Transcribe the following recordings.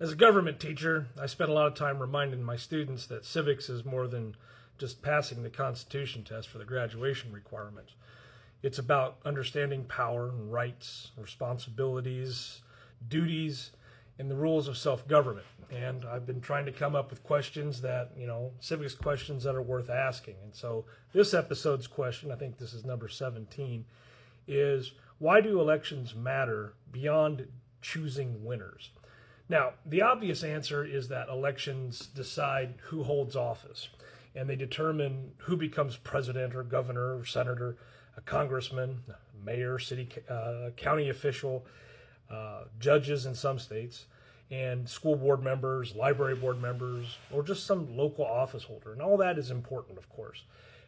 As a government teacher, I spent a lot of time reminding my students that civics is more than just passing the Constitution test for the graduation requirements. It's about understanding power and rights, responsibilities, duties, and the rules of self-government. And I've been trying to come up with questions that, civics questions that are worth asking. And so this episode's question, I think this is number 17, is why do elections matter beyond choosing winners? Now, the obvious answer is that elections decide who holds office, and they determine who becomes president or governor or senator, a congressman, mayor, county official, judges in some states, and school board members, library board members, or just some local office holder. And all that is important, of course.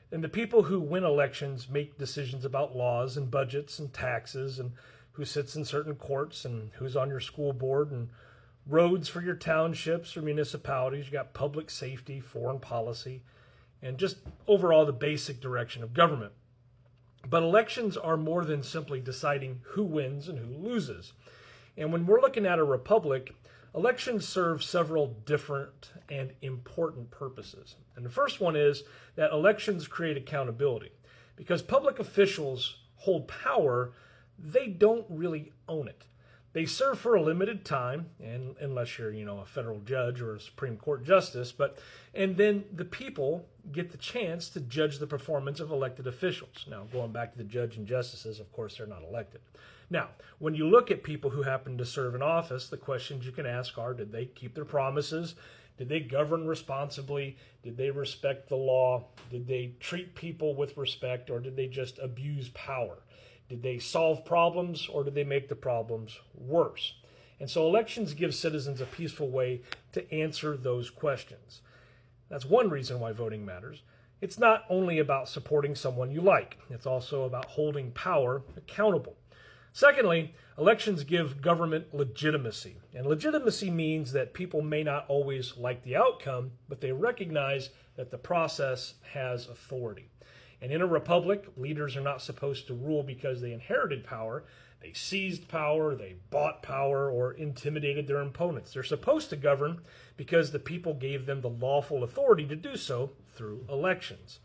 And the people who win elections make decisions about laws and budgets and taxes and who sits in certain courts and who's on your school board and roads for your townships or municipalities. You got public safety, foreign policy, and just overall the basic direction of government. But elections are more than simply deciding who wins and who loses. And when we're looking at a republic, elections serve several different and important purposes. And the first one is that elections create accountability. Because public officials hold power, they don't really own it. They serve for a limited time, and unless you're, a federal judge or a Supreme Court justice, and then the people get the chance to judge the performance of elected officials. Now, going back to the judge and justices, of course, they're not elected. Now, when you look at people who happen to serve in office, the questions you can ask are, did they keep their promises? Did they govern responsibly? Did they respect the law? Did they treat people with respect, or did they just abuse power? Did they solve problems, or did they make the problems worse? And so elections give citizens a peaceful way to answer those questions. That's one reason why voting matters. It's not only about supporting someone you like. It's also about holding power accountable. Secondly, elections give government legitimacy. And legitimacy means that people may not always like the outcome, but they recognize that the process has authority. And in a republic, leaders are not supposed to rule because they inherited power. They seized power, they bought power, or intimidated their opponents. They're supposed to govern because the people gave them the lawful authority to do so through elections.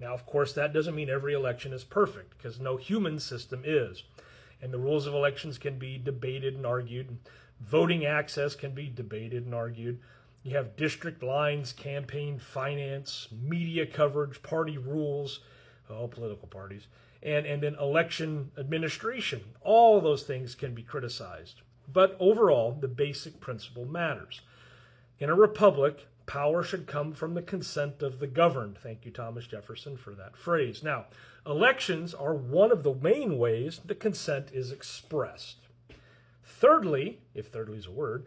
Now, of course, that doesn't mean every election is perfect, because no human system is. And the rules of elections can be debated and argued. Voting access can be debated and argued. You have district lines, campaign finance, media coverage, party rules, political parties, and then election administration. All of those things can be criticized. But overall, the basic principle matters. In a republic, power should come from the consent of the governed. Thank you, Thomas Jefferson, for that phrase. Now, elections are one of the main ways the consent is expressed. Thirdly, if thirdly is a word,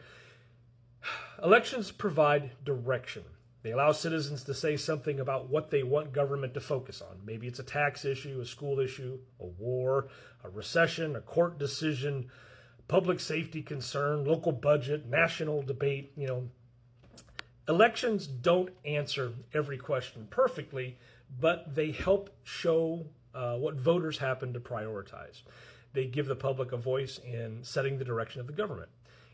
elections provide direction. They allow citizens to say something about what they want government to focus on. Maybe it's a tax issue, a school issue, a war, a recession, a court decision, public safety concern, local budget, national debate. Elections don't answer every question perfectly, but they help show what voters happen to prioritize. They give the public a voice in setting the direction of the government.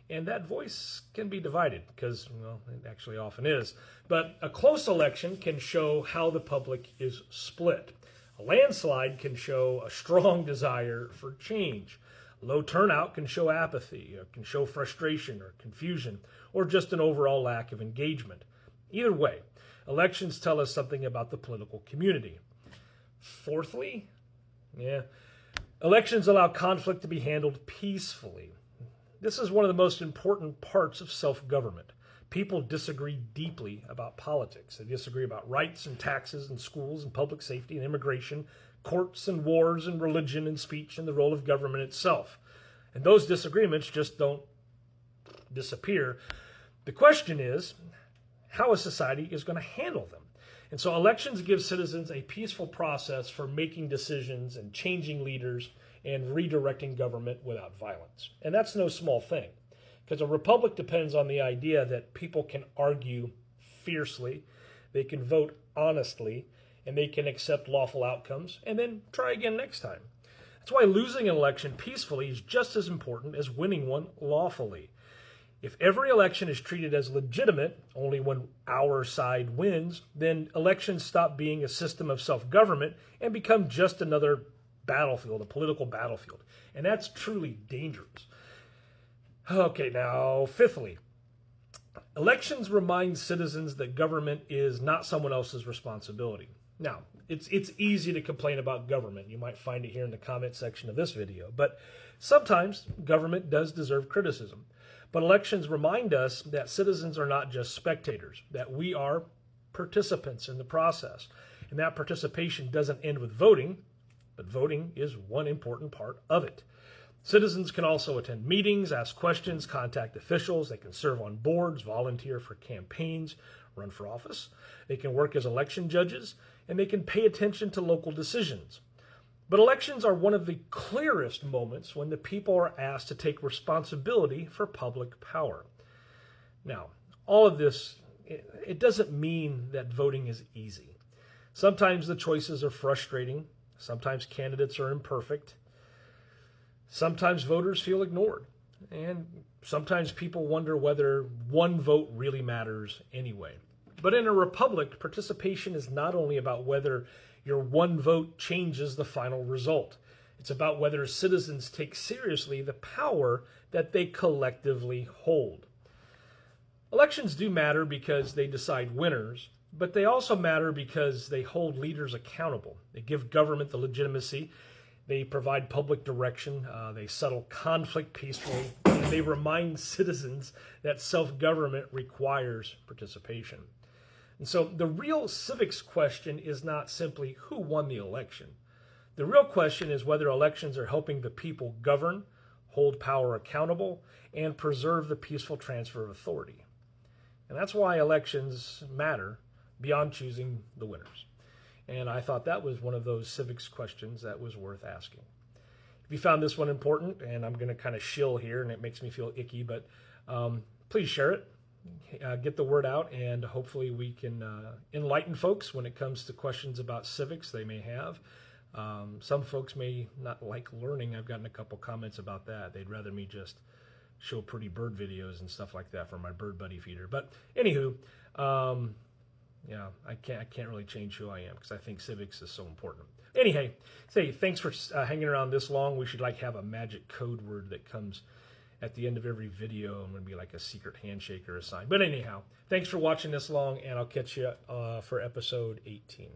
And that voice can be divided because, it actually often is. But a close election can show how the public is split. A landslide can show a strong desire for change. Low turnout can show apathy, or can show frustration or confusion, or just an overall lack of engagement. Either way, elections tell us something about the political community. Fourthly, elections allow conflict to be handled peacefully. This is one of the most important parts of self-government. People disagree deeply about politics. They disagree about rights and taxes and schools and public safety and immigration, courts and wars and religion and speech and the role of government itself. And those disagreements just don't disappear. The question is how a society is going to handle them. And so elections give citizens a peaceful process for making decisions and changing leaders and redirecting government without violence. And that's no small thing, because a republic depends on the idea that people can argue fiercely, they can vote honestly, and they can accept lawful outcomes and then try again next time. That's why losing an election peacefully is just as important as winning one lawfully. If every election is treated as legitimate only when our side wins, then elections stop being a system of self-government and become just another battlefield, a political battlefield. And that's truly dangerous. Okay, now, fifthly, elections remind citizens that government is not someone else's responsibility. Now, it's easy to complain about government. You might find it here in the comment section of this video. But sometimes government does deserve criticism. But elections remind us that citizens are not just spectators, that we are participants in the process. And that participation doesn't end with voting, but voting is one important part of it. Citizens can also attend meetings, ask questions, contact officials. They can serve on boards, volunteer for campaigns, run for office. They can work as election judges, and they can pay attention to local decisions. But elections are one of the clearest moments when the people are asked to take responsibility for public power. Now, all of this, it doesn't mean that voting is easy. Sometimes the choices are frustrating. Sometimes candidates are imperfect. Sometimes voters feel ignored. And sometimes people wonder whether one vote really matters anyway. But in a republic, participation is not only about whether your one vote changes the final result. It's about whether citizens take seriously the power that they collectively hold. Elections do matter because they decide winners, but they also matter because they hold leaders accountable. They give government the legitimacy. They provide public direction. They settle conflict peacefully. And they remind citizens that self-government requires participation. And so the real civics question is not simply who won the election. The real question is whether elections are helping the people govern, hold power accountable, and preserve the peaceful transfer of authority. And that's why elections matter beyond choosing the winners. And I thought that was one of those civics questions that was worth asking. If you found this one important, and I'm going to kind of shill here, and it makes me feel icky, but please share it. Get the word out, and hopefully we can enlighten folks when it comes to questions about civics they may have. Some folks may not like learning. I've gotten a couple comments about that. They'd rather me just show pretty bird videos and stuff like that for my bird buddy feeder. But anywho, yeah, I can't really change who I am because I think civics is so important. Anyhow, say thanks for hanging around this long. We should have a magic code word that comes at the end of every video. I'm going to be like a secret handshake or a sign. But anyhow, thanks for watching this long, and I'll catch you for episode 18.